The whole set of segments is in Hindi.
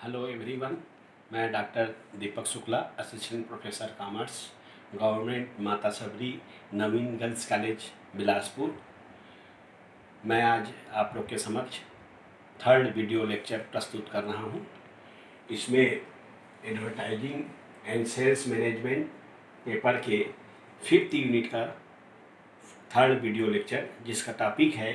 Hello everyone. मैं doctor Deepak Shukla, assistant professor commerce, government Mata Sabri Naveen girls college Bilaspur. मैं आज आप लोग के समक्ष थर्ड वीडियो लेक्चर प्रस्तुत कर रहा हूँ। इसमें advertising and sales management paper के 5th यूनिट का थर्ड वीडियो लेक्चर, जिसका टॉपिक है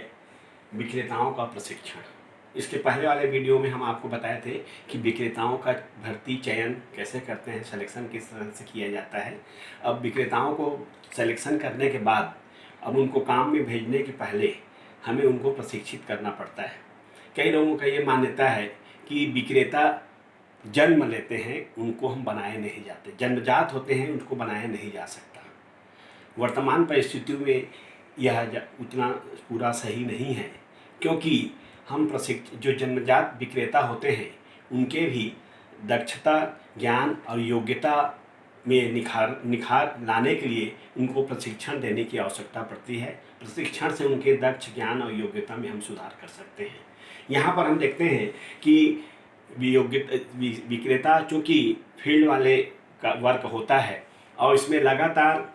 विक्रेताओं का प्रशिक्षण। इसके पहले वाले वीडियो में हम आपको बताए थे कि विक्रेताओं का भर्ती चयन कैसे करते हैं, सिलेक्शन किस तरह से किया जाता है। अब विक्रेताओं को सिलेक्शन करने के बाद अब उनको काम में भेजने के पहले हमें उनको प्रशिक्षित करना पड़ता है। कई लोगों का ये मान्यता है कि विक्रेता जन्म लेते हैं, उनको हम बनाए नहीं जाते, जन्मजात होते हैं, उनको बनाया नहीं जा सकता। वर्तमान परिस्थितियों में यह उतना पूरा सही नहीं है, क्योंकि हम जो जन्मजात विक्रेता होते हैं उनके भी दक्षता, ज्ञान और योग्यता में निखार लाने के लिए उनको प्रशिक्षण देने की आवश्यकता पड़ती है। प्रशिक्षण से उनके दक्ष, ज्ञान और योग्यता में हम सुधार कर सकते हैं। यहाँ पर हम देखते हैं कि विक्रेता चूँकि फील्ड वाले का वर्क होता है और इसमें लगातार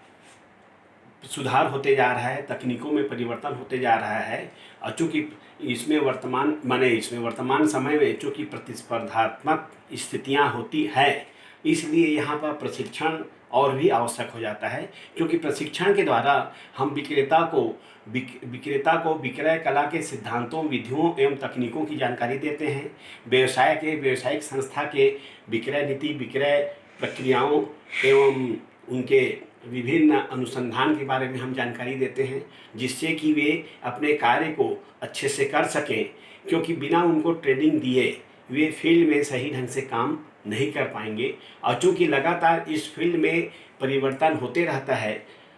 सुधार होते जा रहा है, तकनीकों में परिवर्तन होते जा रहा है, और चूँकि इसमें वर्तमान समय में चूँकि प्रतिस्पर्धात्मक स्थितियां होती है, इसलिए यहाँ पर प्रशिक्षण और भी आवश्यक हो जाता है। क्योंकि प्रशिक्षण के द्वारा हम विक्रेता को विक्रय कला के सिद्धांतों, विधियों एवं तकनीकों की जानकारी देते हैं। व्यावसायिक संस्था के विक्रय नीति, विक्रय प्रक्रियाओं एवं उनके विभिन्न अनुसंधान के बारे में हम जानकारी देते हैं, जिससे कि वे अपने कार्य को अच्छे से कर सकें। क्योंकि बिना उनको ट्रेनिंग दिए वे फील्ड में सही ढंग से काम नहीं कर पाएंगे। और चूँकि लगातार इस फील्ड में परिवर्तन होते रहता है,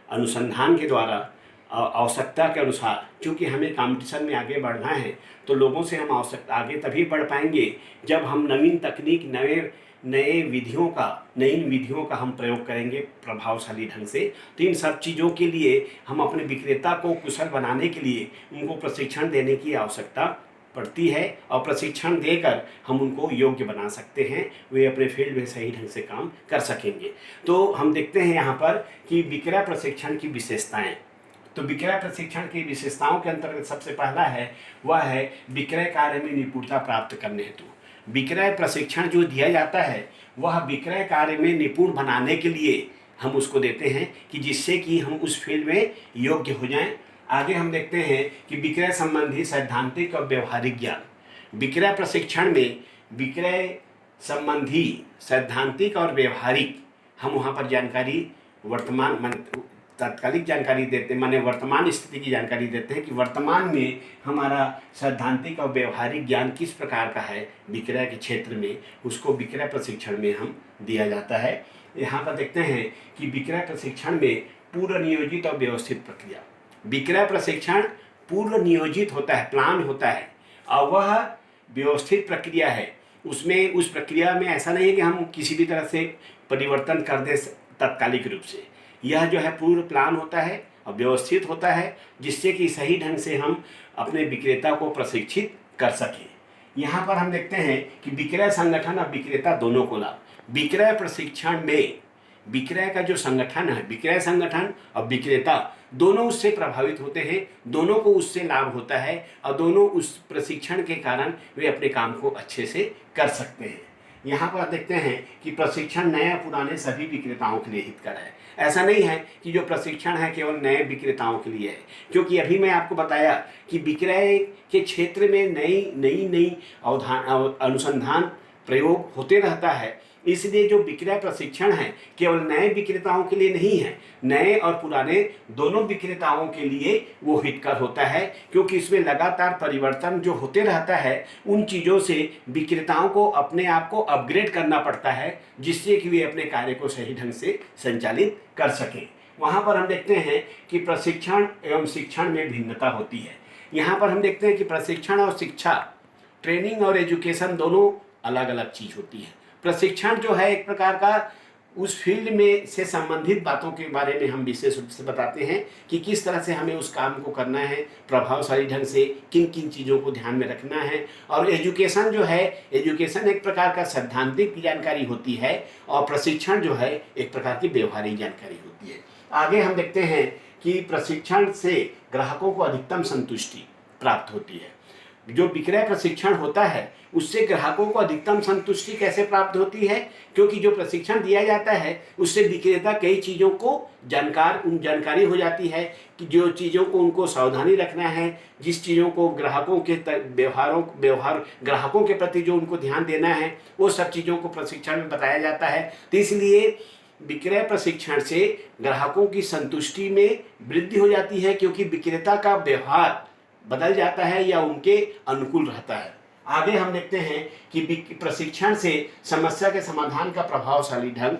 अनुसंधान के द्वारा आवश्यकता के अनुसार, क्योंकि हमें कंपटीशन में आगे बढ़ना है, तो लोगों से हम आगे तभी बढ़ पाएंगे जब हम नवीन तकनीक, नई विधियों का हम प्रयोग करेंगे प्रभावशाली ढंग से। तो इन सब चीज़ों के लिए हम अपने विक्रेता को कुशल बनाने के लिए उनको प्रशिक्षण देने की आवश्यकता पड़ती है, और प्रशिक्षण देकर हम उनको योग्य बना सकते हैं, वे अपने फील्ड में सही ढंग से काम कर सकेंगे। तो हम देखते हैं यहाँ पर कि विक्रय प्रशिक्षण की विशेषताएँ। तो विक्रय प्रशिक्षण की विशेषताओं के अंतर्गत सबसे पहला है वह है विक्रय कार्य में निपुणता प्राप्त करने हेतु। विक्रय प्रशिक्षण जो दिया जाता है वह विक्रय कार्य में निपुण बनाने के लिए हम उसको देते हैं, कि जिससे कि हम उस फील्ड में योग्य हो जाएं। आगे हम देखते हैं कि विक्रय संबंधी सैद्धांतिक और व्यवहारिक ज्ञान। विक्रय प्रशिक्षण में विक्रय संबंधी सैद्धांतिक और व्यवहारिक हम वहाँ पर जानकारी तात्कालिक जानकारी देते, माने वर्तमान स्थिति की जानकारी देते हैं कि वर्तमान में हमारा सैद्धांतिक और व्यवहारिक ज्ञान किस प्रकार का है विक्रय के क्षेत्र में, उसको विक्रय प्रशिक्षण में हम दिया जाता है। यहाँ पर देखते हैं कि विक्रय प्रशिक्षण में पूर्व नियोजित और व्यवस्थित प्रक्रिया। विक्रय प्रशिक्षण पूर्व नियोजित होता है, प्लान होता है, और वह व्यवस्थित प्रक्रिया है। उसमें उस प्रक्रिया में ऐसा नहीं है कि हम किसी भी तरह से परिवर्तन कर दें तात्कालिक रूप से। यह जो है पूर्व प्लान होता है और व्यवस्थित होता है, जिससे कि सही ढंग से हम अपने विक्रेता को प्रशिक्षित कर सकें। यहाँ पर हम देखते हैं कि विक्रय संगठन और विक्रेता दोनों को लाभ। विक्रय प्रशिक्षण में विक्रय का जो संगठन है, विक्रय संगठन और विक्रेता दोनों उससे प्रभावित होते हैं, दोनों को उससे लाभ होता है, और दोनों उस प्रशिक्षण के कारण वे अपने काम को अच्छे से कर सकते हैं। यहाँ पर देखते हैं कि प्रशिक्षण नए पुराने सभी विक्रेताओं के लिए हितकर है। ऐसा नहीं है कि जो प्रशिक्षण है केवल नए विक्रेताओं के लिए है, क्योंकि अभी मैं आपको बताया कि विक्रय के क्षेत्र में नई अनुसंधान प्रयोग होते रहता है। इसलिए जो विक्रय प्रशिक्षण है केवल नए विक्रेताओं के लिए नहीं है, नए और पुराने दोनों विक्रेताओं के लिए वो हितकर होता है, क्योंकि इसमें लगातार परिवर्तन जो होते रहता है, उन चीज़ों से विक्रेताओं को अपने आप को अपग्रेड करना पड़ता है, जिससे कि वे अपने कार्य को सही ढंग से संचालित कर सकें। वहाँ पर हम देखते हैं कि प्रशिक्षण एवं शिक्षण में भिन्नता होती है। यहाँ पर हम देखते हैं कि प्रशिक्षण और शिक्षा, ट्रेनिंग और एजुकेशन दोनों अलग अलग चीज़ होती है। प्रशिक्षण जो है एक प्रकार का उस फील्ड में से संबंधित बातों के बारे में हम विशेष रूप से बताते हैं कि किस तरह से हमें उस काम को करना है, प्रभावशाली ढंग से किन किन चीज़ों को ध्यान में रखना है। और एजुकेशन जो है, एजुकेशन एक प्रकार का सैद्धांतिक जानकारी होती है और प्रशिक्षण जो है एक प्रकार की व्यवहारिक जानकारी होती है। आगे हम देखते हैं कि प्रशिक्षण से ग्राहकों को अधिकतम संतुष्टि प्राप्त होती है। जो विक्रय प्रशिक्षण होता है उससे ग्राहकों को अधिकतम संतुष्टि कैसे प्राप्त होती है, क्योंकि जो प्रशिक्षण दिया जाता है उससे विक्रेता कई चीज़ों को जानकारी हो जाती है कि जो चीज़ों को उनको सावधानी रखना है, जिस चीज़ों को ग्राहकों के व्यवहार ग्राहकों के प्रति जो उनको ध्यान देना है, वो सब चीज़ों को प्रशिक्षण में बताया जाता है। तो इसलिए विक्रय प्रशिक्षण से ग्राहकों की संतुष्टि में वृद्धि हो जाती है, क्योंकि विक्रेता का व्यवहार बदल जाता है या उनके अनुकूल रहता है। आगे हम देखते हैं कि प्रशिक्षण से समस्या के समाधान का प्रभावशाली ढंग,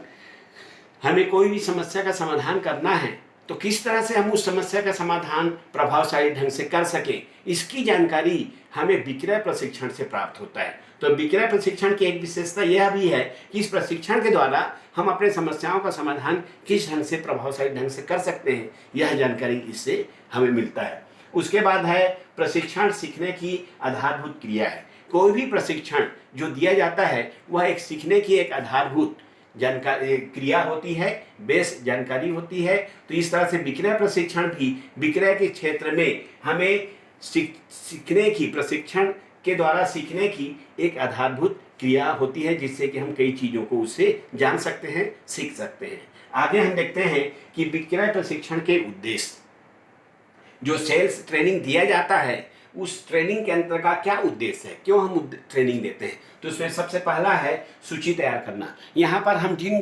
हमें कोई भी समस्या का समाधान करना है तो किस तरह से हम उस समस्या का समाधान प्रभावशाली ढंग से कर सकें, इसकी जानकारी हमें विक्रय प्रशिक्षण से प्राप्त होता है। तो विक्रय प्रशिक्षण की एक विशेषता यह भी है कि इस प्रशिक्षण के द्वारा हम अपने समस्याओं का समाधान किस ढंग से प्रभावशाली ढंग से कर सकते हैं, यह जानकारी इससे हमें मिलता है। उसके बाद है प्रशिक्षण सीखने की आधारभूत क्रिया है। कोई भी प्रशिक्षण जो दिया जाता है वह एक सीखने की एक आधारभूत जानकारी क्रिया होती है, बेस जानकारी होती है। तो इस तरह से विक्रय प्रशिक्षण भी विक्रय के क्षेत्र में हमें सीखने की, प्रशिक्षण के द्वारा सीखने की एक आधारभूत क्रिया होती है, जिससे कि हम कई चीज़ों को उससे जान सकते हैं, सीख सकते हैं। आगे हम देखते हैं कि विक्रय प्रशिक्षण के उद्देश्य, जो सेल्स ट्रेनिंग दिया जाता है उस ट्रेनिंग के अंतर्गत क्या उद्देश्य है, क्यों हम ट्रेनिंग देते हैं। तो इसमें सबसे पहला है सूची तैयार करना। यहाँ पर हम जिन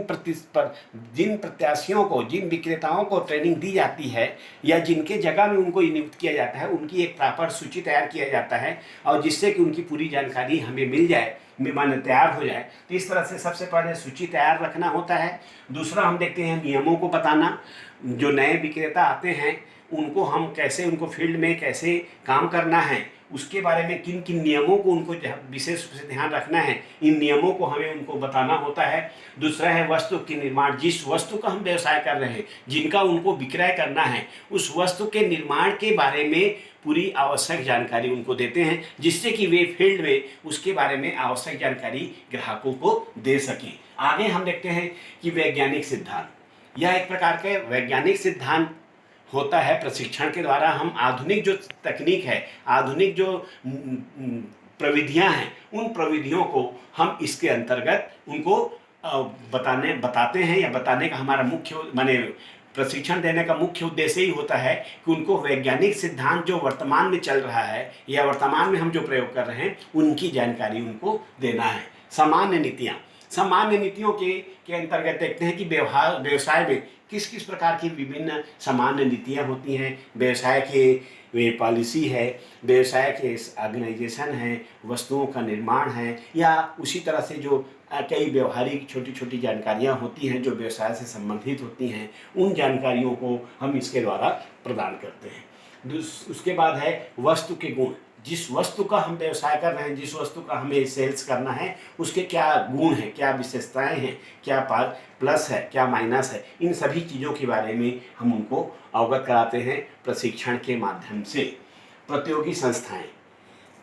प्रत्याशियों को, जिन विक्रेताओं को ट्रेनिंग दी जाती है या जिनके जगह में उनको नियुक्त किया जाता है, उनकी एक प्रॉपर सूची तैयार किया जाता है और जिससे कि उनकी पूरी जानकारी हमें मिल जाए, माने तैयार हो जाए। तो इस तरह से सबसे पहले सूची तैयार रखना होता है। दूसरा हम देखते हैं नियमों को बताना। जो नए विक्रेता आते हैं उनको हम कैसे, उनको फील्ड में कैसे काम करना है, उसके बारे में किन किन नियमों को उनको विशेष रूप से ध्यान रखना है, इन नियमों को हमें उनको बताना होता है। दूसरा है वस्तु के निर्माण। जिस वस्तु का हम व्यवसाय कर रहे हैं, जिनका उनको विक्रय करना है, उस वस्तु के निर्माण के बारे में पूरी आवश्यक जानकारी उनको देते हैं, जिससे कि वे फील्ड में उसके बारे में आवश्यक जानकारी ग्राहकों को दे सकें। आगे हम देखते हैं कि वैज्ञानिक सिद्धांत। यह एक प्रकार के वैज्ञानिक सिद्धांत होता है। प्रशिक्षण के द्वारा हम आधुनिक जो तकनीक है, आधुनिक जो प्रविधियां हैं, उन प्रविधियों को हम इसके अंतर्गत उनको बताते हैं, या बताने का हमारा मुख्य माने प्रशिक्षण देने का मुख्य उद्देश्य ही होता है कि उनको वैज्ञानिक सिद्धांत जो वर्तमान में चल रहा है या वर्तमान में हम जो प्रयोग कर रहे हैं उनकी जानकारी उनको देना है। सामान्य नीतियाँ, सामान्य नीतियों के अंतर्गत देखते हैं कि व्यवसाय में किस किस प्रकार की विभिन्न सामान्य नीतियाँ होती हैं। व्यवसाय के पॉलिसी है, व्यवसाय के ऑर्गेनाइजेशन है, वस्तुओं का निर्माण है, या उसी तरह से जो कई व्यवहारिक छोटी छोटी जानकारियाँ होती हैं जो व्यवसाय से संबंधित होती हैं, उन जानकारियों को हम इसके द्वारा प्रदान करते हैं। उसके बाद है वस्तु के गुण। जिस वस्तु का हम व्यवसाय कर रहे हैं, जिस वस्तु का हमें सेल्स करना है, उसके क्या गुण हैं, क्या विशेषताएं हैं, क्या प्लस है, क्या माइनस है, इन सभी चीज़ों के बारे में हम उनको अवगत कराते हैं प्रशिक्षण के माध्यम से। प्रतियोगी संस्थाएं,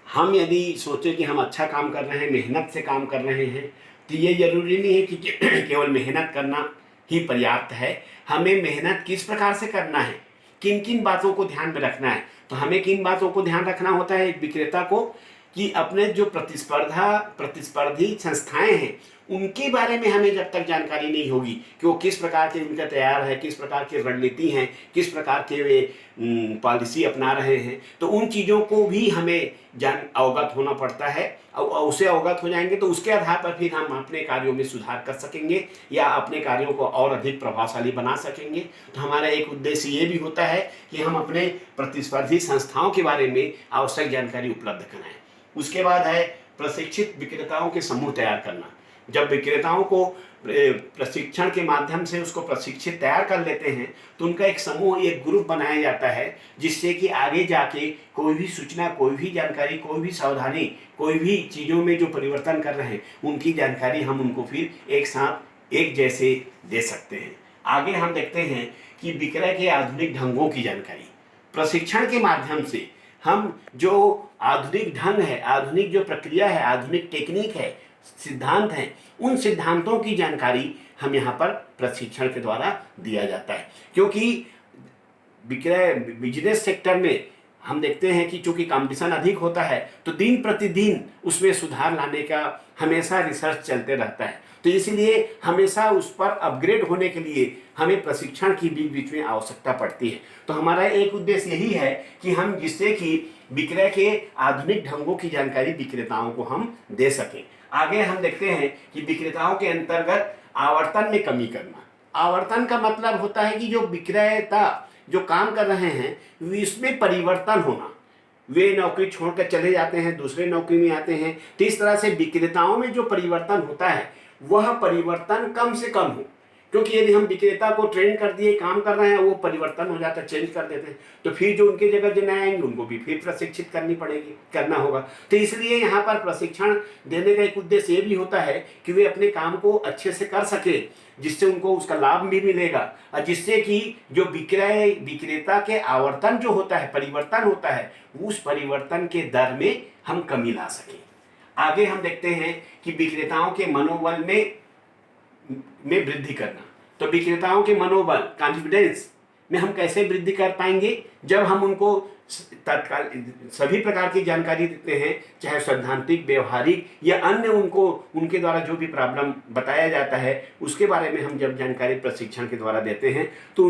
हम यदि सोचें कि हम अच्छा काम कर रहे हैं, मेहनत से काम कर रहे हैं, तो ये जरूरी नहीं है कि केवल मेहनत करना ही पर्याप्त है। हमें मेहनत किस प्रकार से करना है, किन किन बातों को ध्यान में रखना है। तो हमें किन बातों को ध्यान रखना होता है एक विक्रेता को, कि अपने जो प्रतिस्पर्धी संस्थाएं हैं उनके बारे में हमें जब तक जानकारी नहीं होगी कि वो किस प्रकार के उनका तैयार है, किस प्रकार की रणनीति हैं, किस प्रकार के वे पॉलिसी अपना रहे हैं, तो उन चीज़ों को भी हमें अवगत होना पड़ता है। और उससे अवगत हो जाएंगे तो उसके आधार पर फिर हम अपने कार्यों में सुधार कर सकेंगे या अपने कार्यों को और अधिक प्रभावशाली बना सकेंगे। तो हमारा एक उद्देश्य ये भी होता है कि हम अपने प्रतिस्पर्धी संस्थाओं के बारे में आवश्यक जानकारी उपलब्ध कराएं। उसके बाद है प्रशिक्षित विक्रेताओं के समूह तैयार करना। जब विक्रेताओं को प्रशिक्षण के माध्यम से उसको प्रशिक्षित तैयार कर लेते हैं तो उनका एक समूह, एक ग्रुप बनाया जाता है, जिससे कि आगे जाके कोई भी सूचना, कोई भी जानकारी, कोई भी सावधानी, कोई भी चीज़ों में जो परिवर्तन कर रहे हैं उनकी जानकारी हम उनको फिर एक साथ एक जैसे दे सकते हैं। आगे हम देखते हैं कि विक्रय के आधुनिक ढंगों की जानकारी। प्रशिक्षण के माध्यम से हम जो आधुनिक ढंग है, आधुनिक जो प्रक्रिया है, आधुनिक टेक्निक है, सिद्धांत हैं, उन सिद्धांतों की जानकारी हम यहाँ पर प्रशिक्षण के द्वारा दिया जाता है। क्योंकि विक्रय बिजनेस सेक्टर में हम देखते हैं कि चूंकि कंपटीशन अधिक होता है तो दिन प्रतिदिन उसमें सुधार लाने का हमेशा रिसर्च चलते रहता है। तो इसलिए हमेशा उस पर अपग्रेड होने के लिए हमें प्रशिक्षण की बीच बीच में आवश्यकता पड़ती है। तो हमारा एक उद्देश्य यही है कि हम जिससे कि विक्रय के आधुनिक ढंगों की जानकारी विक्रेताओं को हम दे सकें। आगे हम देखते हैं कि विक्रेताओं के अंतर्गत आवर्तन में कमी करना। आवर्तन का मतलब होता है कि जो विक्रेता जो काम कर रहे हैं इसमें परिवर्तन होना, वे नौकरी छोड़कर चले जाते हैं, दूसरे नौकरी में आते हैं। तो इस तरह से विक्रेताओं में जो परिवर्तन होता है वह परिवर्तन कम से कम हो। क्योंकि यदि हम विक्रेता को ट्रेन कर दिए, काम कर रहे हैं, वो परिवर्तन हो जाता है, चेंज कर देते हैं, तो फिर जो उनके जगह जो नए आएंगे उनको भी फिर प्रशिक्षित करना होगा। तो इसलिए यहाँ पर प्रशिक्षण देने का एक उद्देश्य ये भी होता है कि वे अपने काम को अच्छे से कर सके, जिससे उनको उसका लाभ भी मिलेगा और जिससे कि जो विक्रेता के आवर्तन जो होता है, परिवर्तन होता है, उस परिवर्तन के दर में हम कमी ला सकें। आगे हम देखते हैं कि विक्रेताओं के मनोबल में वृद्धि करना। तो विक्रेताओं के मनोबल, कॉन्फिडेंस में हम कैसे वृद्धि कर पाएंगे? जब हम उनको तत्काल सभी प्रकार की जानकारी देते हैं, चाहे सैद्धांतिक, व्यवहारिक या अन्य, उनको उनके द्वारा जो भी प्रॉब्लम बताया जाता है उसके बारे में हम जब जानकारी प्रशिक्षण के द्वारा देते हैं तो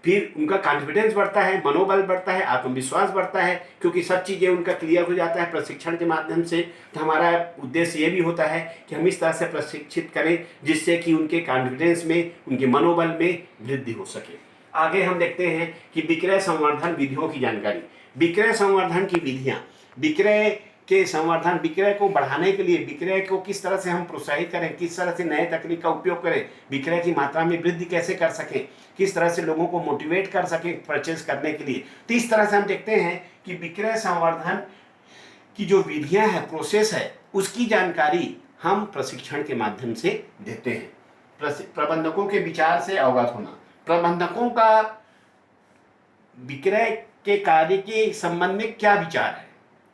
फिर उनका कॉन्फिडेंस बढ़ता है, मनोबल बढ़ता है, आत्मविश्वास बढ़ता है, क्योंकि सब चीज़ें उनका क्लियर हो जाता है प्रशिक्षण के माध्यम से। तो हमारा उद्देश्य ये भी होता है कि हम इस तरह से प्रशिक्षित करें जिससे कि उनके कॉन्फिडेंस में, उनके मनोबल में वृद्धि हो सके। आगे हम देखते हैं कि विक्रय संवर्धन विधियों की जानकारी। विक्रय संवर्धन की विधियाँ, विक्रय के संवर्धन, विक्रय को बढ़ाने के लिए विक्रय को किस तरह से हम प्रोत्साहित करें, किस तरह से नए तकनीक का उपयोग करें, विक्रय की मात्रा में वृद्धि कैसे कर सकें, किस तरह से लोगों को मोटिवेट कर सकें परचेज करने के लिए। तो इस तरह से हम देखते हैं कि विक्रय संवर्धन की जो विधियां हैं, प्रोसेस है, उसकी जानकारी हम प्रशिक्षण के माध्यम से देते हैं। प्रबंधकों के विचार से अवगत होना। प्रबंधकों का विक्रय के कार्य के संबंध में क्या विचार है,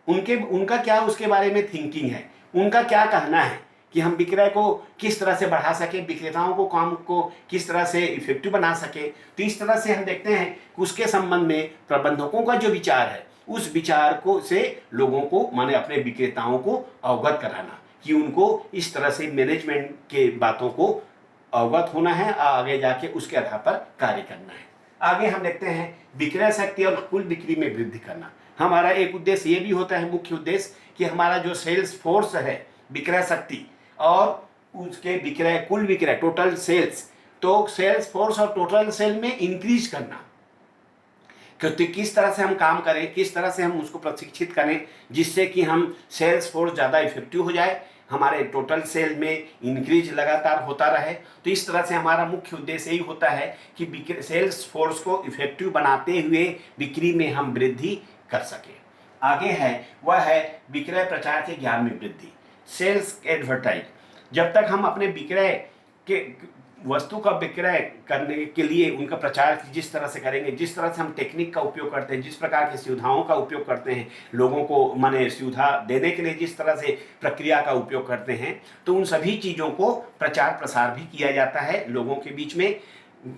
उनका क्या उसके बारे में थिंकिंग है, उनका क्या कहना है कि हम विक्रय को किस तरह से बढ़ा सकें, विक्रेताओं को काम को किस तरह से इफेक्टिव बना सकें। तो इस तरह से हम देखते हैं कि उसके संबंध में प्रबंधकों का जो विचार है, उस विचार को से लोगों को, माने अपने विक्रेताओं को अवगत कराना कि उनको इस तरह से मैनेजमेंट के बातों को अवगत होना है, आगे जाके उसके आधार पर कार्य करना है। आगे हम देखते हैं विक्रय शक्ति और कुल बिक्री में वृद्धि करना। हमारा एक उद्देश्य ये भी होता है, मुख्य उद्देश्य, कि हमारा जो सेल्स फोर्स है, विक्रय शक्ति और उसके कुल विक्रय, टोटल सेल्स, तो सेल्स फोर्स और टोटल सेल में इंक्रीज करना। क्योंकि किस तरह से हम काम करें, किस तरह से हम उसको प्रशिक्षित करें जिससे कि हम सेल्स फोर्स ज़्यादा इफेक्टिव हो जाए, हमारे टोटल सेल में इंक्रीज लगातार होता रहे। तो इस तरह से हमारा मुख्य उद्देश्य यही होता है कि सेल्स फोर्स को इफेक्टिव बनाते हुए बिक्री में हम वृद्धि कर सकें। आगे है वह है विक्रय प्रचार के ज्ञान में वृद्धि, सेल्स एडवर्टाइज। जब तक हम अपने विक्रय के वस्तु का विक्रय करने के लिए उनका प्रचार जिस तरह से करेंगे, जिस तरह से हम टेक्निक का उपयोग करते हैं, जिस प्रकार की सुविधाओं का उपयोग करते हैं, लोगों को माने सुविधा देने के लिए जिस तरह से प्रक्रिया का उपयोग करते हैं, तो उन सभी चीज़ों को प्रचार प्रसार भी किया जाता है लोगों के बीच में।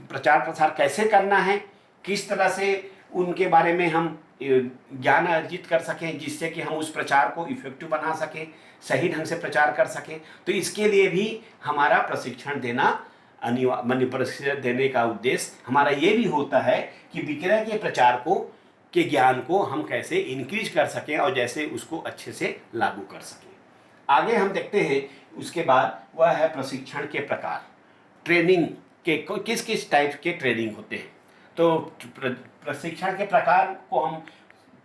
प्रचार प्रसार कैसे करना है, किस तरह से उनके बारे में हम ज्ञान अर्जित कर सकें जिससे कि हम उस प्रचार को इफेक्टिव बना सकें, सही ढंग से प्रचार कर सकें। तो इसके लिए भी हमारा प्रशिक्षण देना अनिवार्य, प्रशिक्षण देने का उद्देश्य हमारा ये भी होता है कि विक्रय के प्रचार के ज्ञान को हम कैसे इंक्रीज कर सकें और जैसे उसको अच्छे से लागू कर सकें। आगे हम देखते हैं उसके बाद वह है प्रशिक्षण के प्रकार। ट्रेनिंग के किस किस टाइप के ट्रेनिंग होते हैं। तो प्रशिक्षण के प्रकार को हम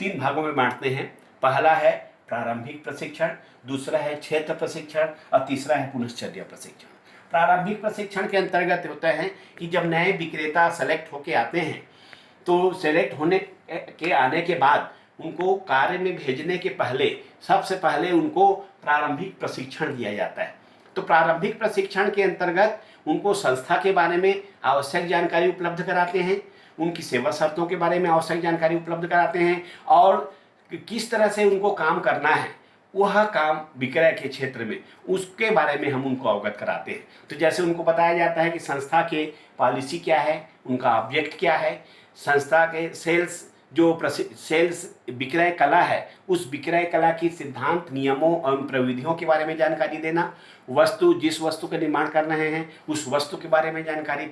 3 भागों में बांटते हैं। पहला है प्रारंभिक प्रशिक्षण, दूसरा है क्षेत्र प्रशिक्षण और तीसरा है पुनश्चर्या प्रशिक्षण। प्रारंभिक प्रशिक्षण के अंतर्गत होता है कि जब नए विक्रेता सेलेक्ट होके आते हैं तो सेलेक्ट होने के आने के बाद उनको कार्य में भेजने के पहले सबसे पहले उनको प्रारंभिक प्रशिक्षण दिया जाता है। तो प्रारंभिक प्रशिक्षण के अंतर्गत उनको संस्था के बारे में आवश्यक जानकारी उपलब्ध कराते हैं, उनकी सेवा शर्तों के बारे में आवश्यक जानकारी उपलब्ध कराते हैं और किस तरह से उनको काम करना है, वह काम विक्रय के क्षेत्र में उसके बारे में हम उनको अवगत कराते हैं। तो जैसे उनको बताया जाता है कि संस्था के पॉलिसी क्या है, उनका ऑब्जेक्ट क्या है, संस्था के सेल्स विक्रय कला है, उस विक्रय कला की सिद्धांत, नियमों एवं प्रविधियों के बारे में जानकारी देना, जिस वस्तु का निर्माण कर रहे हैं उस वस्तु के बारे में जानकारी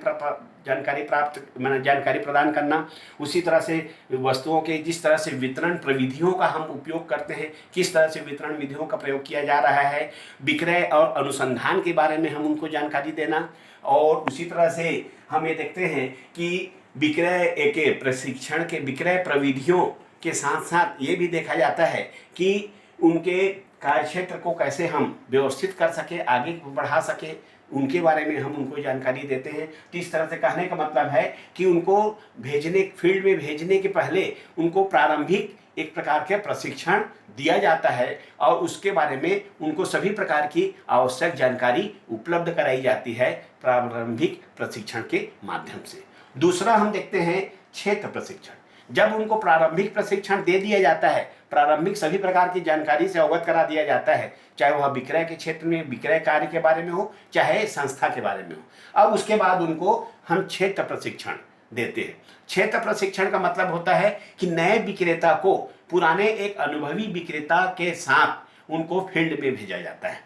प्रदान करना, उसी तरह से वस्तुओं के जिस तरह से वितरण प्रविधियों का हम उपयोग करते हैं, किस तरह से वितरण विधियों का प्रयोग किया जा रहा है, विक्रय और अनुसंधान के बारे में हम उनको जानकारी देना। और उसी तरह से हम ये देखते हैं कि विक्रय के प्रशिक्षण के विक्रय प्रविधियों के साथ साथ ये भी देखा जाता है कि उनके कार्यक्षेत्र को कैसे हम व्यवस्थित कर सके, आगे बढ़ा सके, उनके बारे में हम उनको जानकारी देते हैं। तो इस तरह से कहने का मतलब है कि उनको फील्ड में भेजने के पहले उनको प्रारंभिक एक प्रकार के प्रशिक्षण दिया जाता है और उसके बारे में उनको सभी प्रकार की आवश्यक जानकारी उपलब्ध कराई जाती है प्रारंभिक प्रशिक्षण के माध्यम से। दूसरा हम देखते हैं क्षेत्र प्रशिक्षण। जब उनको प्रारंभिक प्रशिक्षण दे दिया जाता है, प्रारंभिक सभी प्रकार की जानकारी से अवगत करा दिया जाता है, चाहे वह विक्रय के क्षेत्र में विक्रय कार्य के बारे में हो, चाहे संस्था के बारे में हो। अब उसके बाद उनको हम क्षेत्र प्रशिक्षण देते हैं। क्षेत्र प्रशिक्षण का मतलब होता है कि नए विक्रेता को पुराने एक अनुभवी विक्रेता के साथ उनको फील्ड में भेजा जाता है।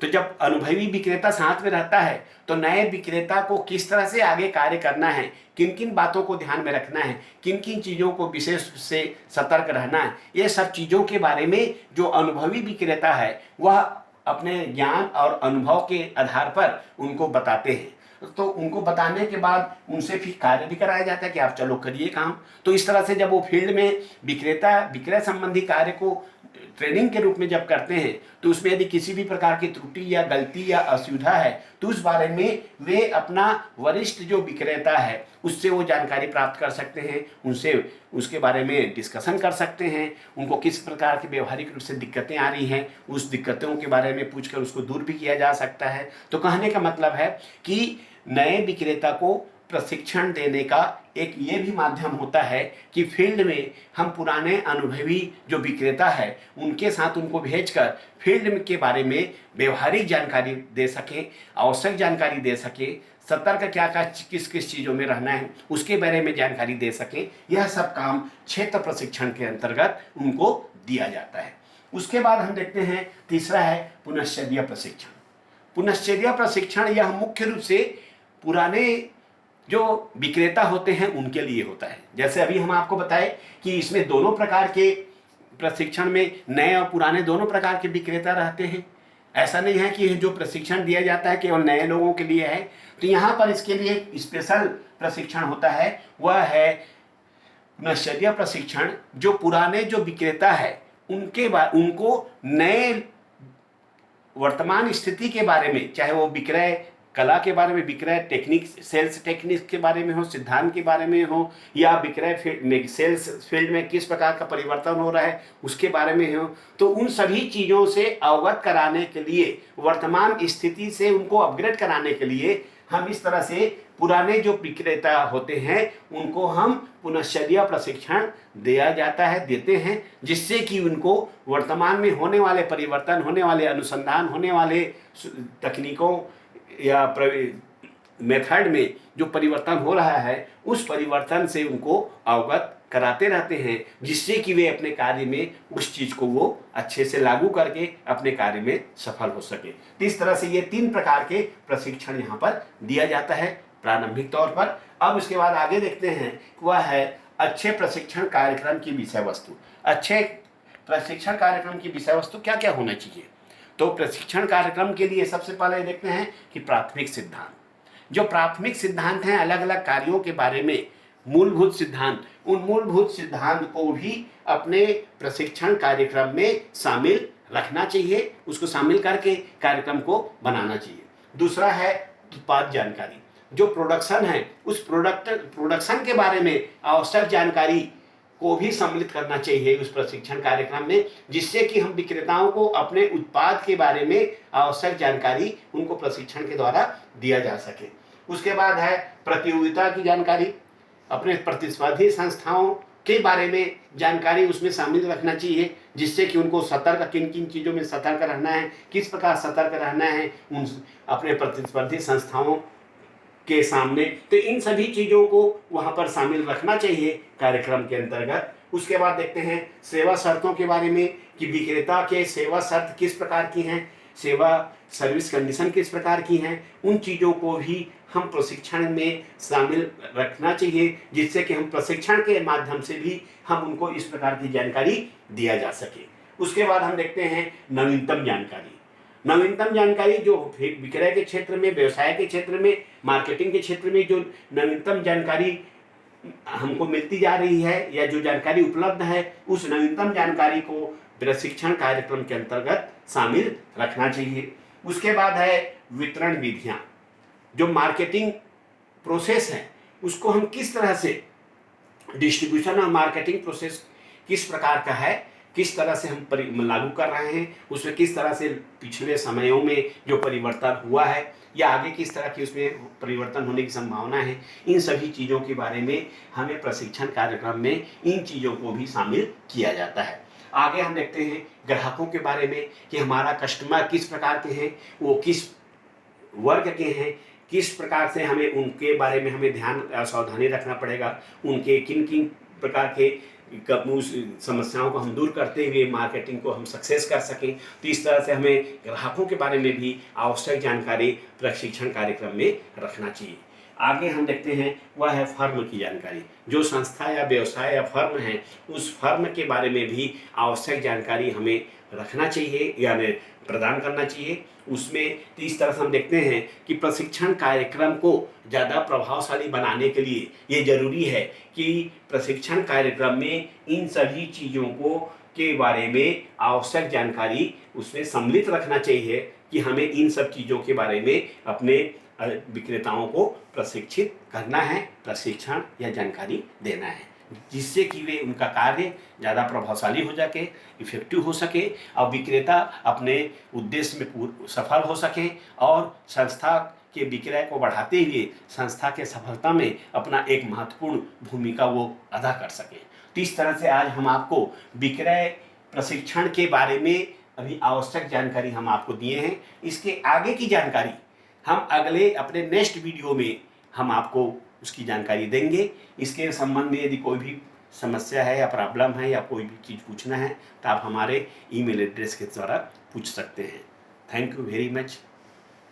तो जब अनुभवी विक्रेता साथ में रहता है तो नए विक्रेता को किस तरह से आगे कार्य करना है, किन किन बातों को ध्यान में रखना है, किन किन चीज़ों को विशेष से सतर्क रहना है, ये सब चीज़ों के बारे में जो अनुभवी विक्रेता है वह अपने ज्ञान और अनुभव के आधार पर उनको बताते हैं। तो उनको बताने के बाद उनसे फिर कार्य भी कराया जाता है कि आप चलो करिए काम। तो इस तरह से जब वो फील्ड में विक्रय संबंधी कार्य को ट्रेनिंग के रूप में जब करते हैं तो उसमें यदि किसी भी प्रकार की त्रुटि या गलती या असुविधा है तो उस बारे में वे अपना वरिष्ठ जो विक्रेता है उससे वो जानकारी प्राप्त कर सकते हैं, उनसे उसके बारे में डिस्कशन कर सकते हैं। उनको किस प्रकार की व्यवहारिक रूप से दिक्कतें आ रही हैं, उस दिक्कतों के बारे में पूछकर उसको दूर भी किया जा सकता है। तो कहने का मतलब है कि नए विक्रेता को प्रशिक्षण देने का एक ये भी माध्यम होता है कि फील्ड में हम पुराने अनुभवी जो विक्रेता है उनके साथ उनको भेजकर फील्ड के बारे में व्यवहारिक जानकारी दे सकें, आवश्यक जानकारी दे सकें, सतर्क क्या किस किस चीज़ों में रहना है उसके बारे में जानकारी दे सकें। यह सब काम क्षेत्र प्रशिक्षण के अंतर्गत उनको दिया जाता है। उसके बाद हम देखते हैं तीसरा है पुनश्चर्या प्रशिक्षण। पुनश्चर्या प्रशिक्षण यह मुख्य रूप से पुराने जो विक्रेता होते हैं उनके लिए होता है। जैसे अभी हम आपको बताए कि इसमें दोनों प्रकार के प्रशिक्षण में नए और पुराने दोनों प्रकार के विक्रेता रहते हैं। ऐसा नहीं है कि जो प्रशिक्षण दिया जाता है केवल नए लोगों के लिए है। तो यहाँ पर इसके लिए स्पेशल प्रशिक्षण होता है, वह है पुनश्चर्या प्रशिक्षण। जो पुराने जो विक्रेता है उनको नए वर्तमान स्थिति के बारे में, चाहे वो विक्रय कला के बारे में, विक्रय टेक्निक, सेल्स टेक्निक के बारे में हो, सिद्धांत के बारे में हो, या विक्रय सेल्स फील्ड में किस प्रकार का परिवर्तन हो रहा है उसके बारे में हो, तो उन सभी चीज़ों से अवगत कराने के लिए, वर्तमान स्थिति से उनको अपग्रेड कराने के लिए हम इस तरह से पुराने जो विक्रेता होते हैं उनको हम पुनश्चर्या प्रशिक्षण देते हैं, जिससे कि उनको वर्तमान में होने वाले परिवर्तन, होने वाले अनुसंधान, होने वाले तकनीकों या मेथड में जो परिवर्तन हो रहा है उस परिवर्तन से उनको अवगत कराते रहते हैं, जिससे कि वे अपने कार्य में उस चीज़ को वो अच्छे से लागू करके अपने कार्य में सफल हो सके। तो इस तरह से ये 3 प्रकार के प्रशिक्षण यहाँ पर दिया जाता है प्रारंभिक तौर पर। अब उसके बाद आगे देखते हैं वह है अच्छे प्रशिक्षण कार्यक्रम की विषय वस्तु। अच्छे प्रशिक्षण कार्यक्रम की विषय वस्तु क्या क्या होना चाहिए? तो प्रशिक्षण कार्यक्रम के लिए सबसे पहले देखते हैं कि प्राथमिक सिद्धांत। जो प्राथमिक सिद्धांत हैं अलग अलग कार्यों के बारे में, मूलभूत सिद्धांत, उन मूलभूत सिद्धांत को भी अपने प्रशिक्षण कार्यक्रम में शामिल रखना चाहिए, उसको शामिल करके कार्यक्रम को बनाना चाहिए। दूसरा है उत्पाद जानकारी। जो प्रोडक्शन है उस प्रोडक्शन के बारे में आवश्यक जानकारी को भी सम्मिलित करना चाहिए उस प्रशिक्षण कार्यक्रम में, जिससे कि हम विक्रेताओं को अपने उत्पाद के बारे में आवश्यक जानकारी उनको प्रशिक्षण के द्वारा दिया जा सके। उसके बाद है प्रतियोगिता की जानकारी, अपने प्रतिस्पर्धी संस्थाओं के बारे में जानकारी उसमें शामिल रखना चाहिए, जिससे कि उनको सतर्क, किन किन चीज़ों में सतर्क रहना है, किस प्रकार सतर्क रहना है उन अपने प्रतिस्पर्धी संस्थाओं के सामने। तो इन सभी चीज़ों को वहाँ पर शामिल रखना चाहिए कार्यक्रम के अंतर्गत। उसके बाद देखते हैं सेवा शर्तों के बारे में कि विक्रेता के सेवा शर्त किस प्रकार की हैं, सेवा सर्विस कंडीशन किस प्रकार की हैं, उन चीज़ों को भी हम प्रशिक्षण में शामिल रखना चाहिए, जिससे कि हम प्रशिक्षण के माध्यम से भी हम उनको इस प्रकार की जानकारी दिया जा सके। उसके बाद हम देखते हैं नवीनतम जानकारी। नवीनतम जानकारी जो विक्रय के क्षेत्र में, व्यवसाय के क्षेत्र में, मार्केटिंग के क्षेत्र में जो नवीनतम जानकारी हमको मिलती जा रही है या जो जानकारी उपलब्ध है, उस नवीनतम जानकारी को प्रशिक्षण कार्यक्रम के अंतर्गत शामिल रखना चाहिए। उसके बाद है वितरण विधियाँ। जो मार्केटिंग प्रोसेस है उसको हम किस तरह से, डिस्ट्रीब्यूशन और मार्केटिंग प्रोसेस किस प्रकार का है, किस तरह से हम लागू कर रहे हैं, उसमें किस तरह से पिछले समयों में जो परिवर्तन हुआ है या आगे किस तरह की उसमें परिवर्तन होने की संभावना है, इन सभी चीज़ों के बारे में हमें प्रशिक्षण कार्यक्रम में इन चीज़ों को भी शामिल किया जाता है। आगे हम देखते हैं ग्राहकों के बारे में कि हमारा कस्टमर किस प्रकार के हैं, वो किस वर्ग के हैं, किस प्रकार से हमें उनके बारे में हमें ध्यान सावधानी रखना पड़ेगा, उनके किन किन प्रकार के उस समस्याओं को हम दूर करते हुए मार्केटिंग को हम सक्सेस कर सकें। तो इस तरह से हमें ग्राहकों के बारे में भी आवश्यक जानकारी प्रशिक्षण कार्यक्रम में रखना चाहिए। आगे हम देखते हैं वह है फर्म की जानकारी। जो संस्था या व्यवसाय या फर्म है, उस फर्म के बारे में भी आवश्यक जानकारी हमें रखना चाहिए, यानी प्रदान करना चाहिए उसमें। तो इस तरह से हम देखते हैं कि प्रशिक्षण कार्यक्रम को ज़्यादा प्रभावशाली बनाने के लिए ये ज़रूरी है कि प्रशिक्षण कार्यक्रम में इन सभी चीज़ों को के बारे में आवश्यक जानकारी उसमें सम्मिलित रखना चाहिए कि हमें इन सब चीज़ों के बारे में अपने विक्रेताओं को प्रशिक्षित करना है, प्रशिक्षण या जानकारी देना है, जिससे कि वे उनका कार्य ज़्यादा प्रभावशाली हो सके, इफेक्टिव हो सके और विक्रेता अपने उद्देश्य में सफल हो सके और संस्था के विक्रय को बढ़ाते हुए संस्था के सफलता में अपना एक महत्वपूर्ण भूमिका वो अदा कर सके। तो इस तरह से आज हम आपको विक्रय प्रशिक्षण के बारे में अभी आवश्यक जानकारी हम आपको दिए हैं। इसके आगे की जानकारी हम अगले अपने नेक्स्ट वीडियो में हम आपको उसकी जानकारी देंगे। इसके संबंध में यदि कोई भी समस्या है या प्रॉब्लम है या कोई भी चीज़ पूछना है तो आप हमारे ईमेल एड्रेस के द्वारा पूछ सकते हैं। Thank you very much.